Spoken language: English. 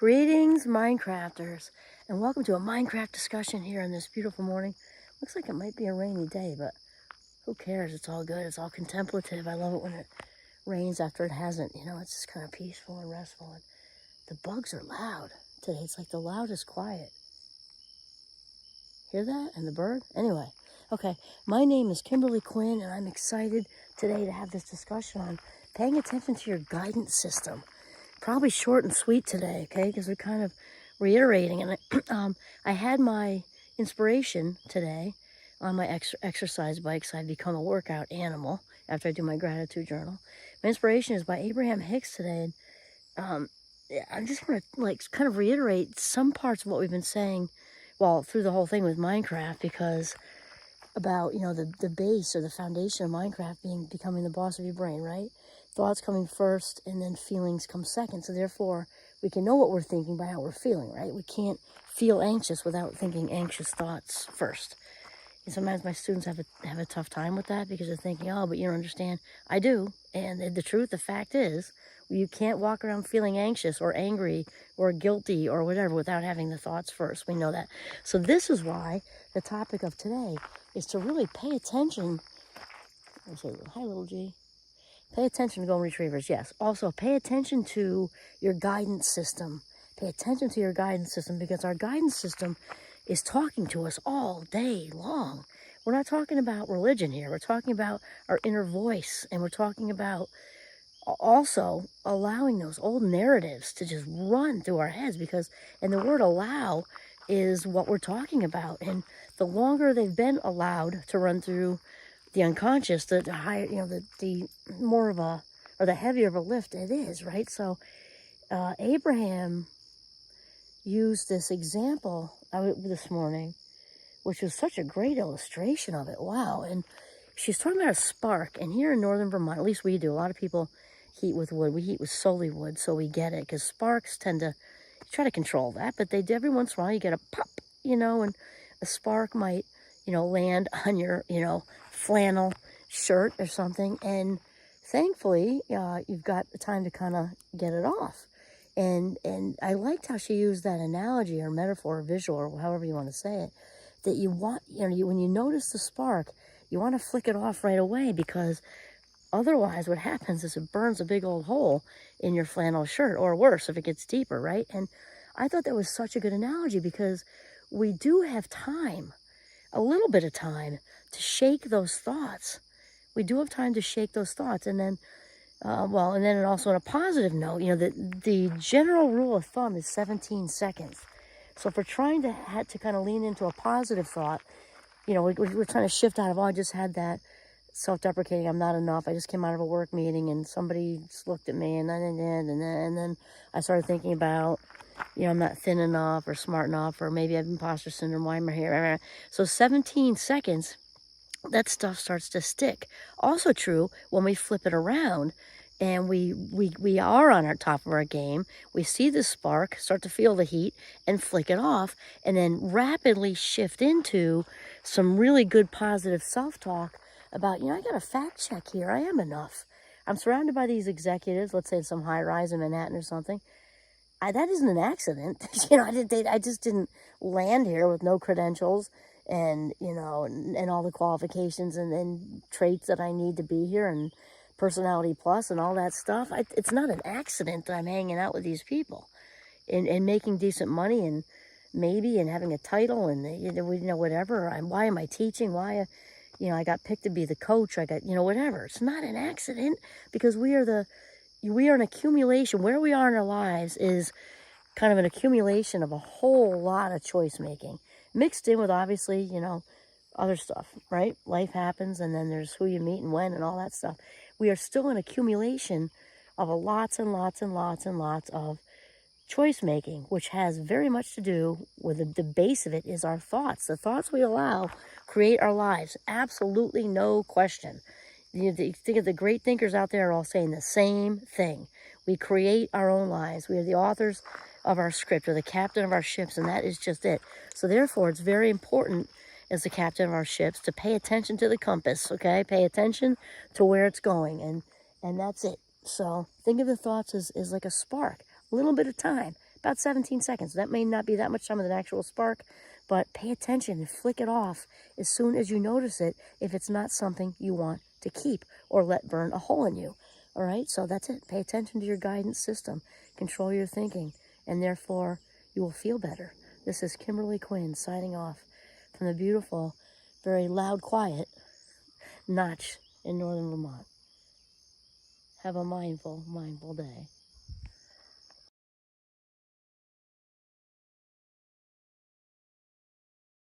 Greetings, Minecrafters, and welcome to a Minecraft discussion here on this beautiful morning. Looks like it might be a rainy day, but who cares? It's all good. It's all contemplative. I love it when it rains after it hasn't. You know, it's just kind of peaceful and restful. And the bugs are loud today. It's like the loudest quiet. Hear that? And the bird? Anyway, okay. My name is Kimberly Quinn, and I'm excited today to have this discussion on paying attention to your guidance system. Probably short and sweet today, okay? Because we're kind of reiterating. And I had my inspiration today on my exercise bike, so I've become a workout animal after I do my gratitude journal. My inspiration is by Abraham Hicks today. And I just want to kind of reiterate some parts of what we've been saying, well, through the whole thing with Minecraft, because about, the base or the foundation of Minecraft becoming the boss of your brain, right? Thoughts coming first and then feelings come second. So therefore, we can know what we're thinking by how we're feeling, right? We can't feel anxious without thinking anxious thoughts first. And sometimes my students have a tough time with that because they're thinking, oh, but you don't understand. I do. And the fact is, you can't walk around feeling anxious or angry or guilty or whatever without having the thoughts first. We know that. So this is why the topic of today is to really pay attention. Hi, little G. Pay attention to golden retrievers, yes. Also, pay attention to your guidance system. Pay attention to your guidance system because our guidance system is talking to us all day long. We're not talking about religion here. We're talking about our inner voice, and we're talking about also allowing those old narratives to just run through our heads and the word allow is what we're talking about. And the longer they've been allowed to run through the unconscious, the higher, the more of a, or the heavier of a lift it is, right? So Abraham used this example this morning, which was such a great illustration of it. Wow. And she's talking about a spark. And here in northern Vermont, at least we do, a lot of people heat with wood. We heat with solely wood, so we get it, because sparks tend to try to control that, but every once in a while you get a pop, and a spark might, land on your, flannel shirt or something, and thankfully you've got the time to kind of get it off. And I liked how she used that analogy or metaphor or visual or however you want to say it, that you want, when you notice the spark, you want to flick it off right away, because otherwise what happens is it burns a big old hole in your flannel shirt, or worse if it gets deeper, right? And I thought that was such a good analogy, because we do have time, a little bit of time, to shake those thoughts. We do have time to shake those thoughts. And then, and then also on a positive note, the general rule of thumb is 17 seconds. So if we're trying to kind of lean into a positive thought, we're trying to shift out of, I just had that self-deprecating, I'm not enough, I just came out of a work meeting and somebody just looked at me and then I started thinking about, I'm not thin enough or smart enough, or maybe I have imposter syndrome, why am I here? So 17 seconds, that stuff starts to stick. Also true when we flip it around and we are on our top of our game, we see the spark, start to feel the heat and flick it off, and then rapidly shift into some really good positive self-talk about, I got a fact check here. I am enough. I'm surrounded by these executives, let's say in some high rise in Manhattan or something. That isn't an accident. I just didn't land here with no credentials and, and all the qualifications and traits that I need to be here, and personality plus and all that stuff. It's not an accident that I'm hanging out with these people and making decent money and having a title and, whatever. Why am I teaching? Why, I got picked to be the coach. I got, whatever. It's not an accident, because we are an accumulation. Where we are in our lives is kind of an accumulation of a whole lot of choice making, mixed in with obviously, other stuff, right? Life happens, and then there's who you meet and when and all that stuff. We are still an accumulation of lots and lots and lots and lots of choice making, which has very much to do with the base of it is our thoughts. The thoughts we allow create our lives. Absolutely no question. You think of the great thinkers out there are all saying the same thing. We create our own lives. We are the authors of our script, or the captain of our ships, and that is just it. So therefore, it's very important as the captain of our ships to pay attention to the compass, okay? Pay attention to where it's going, and that's it. So think of the thoughts as like a spark. A little bit of time. about 17 seconds. That may not be that much time with an actual spark, but pay attention and flick it off as soon as you notice it if it's not something you want to keep or let burn a hole in you. All right, so that's it. Pay attention to your guidance system. Control your thinking, and therefore you will feel better. This is Kimberly Quinn signing off from the beautiful, very loud, quiet Notch in northern Vermont. Have a mindful day.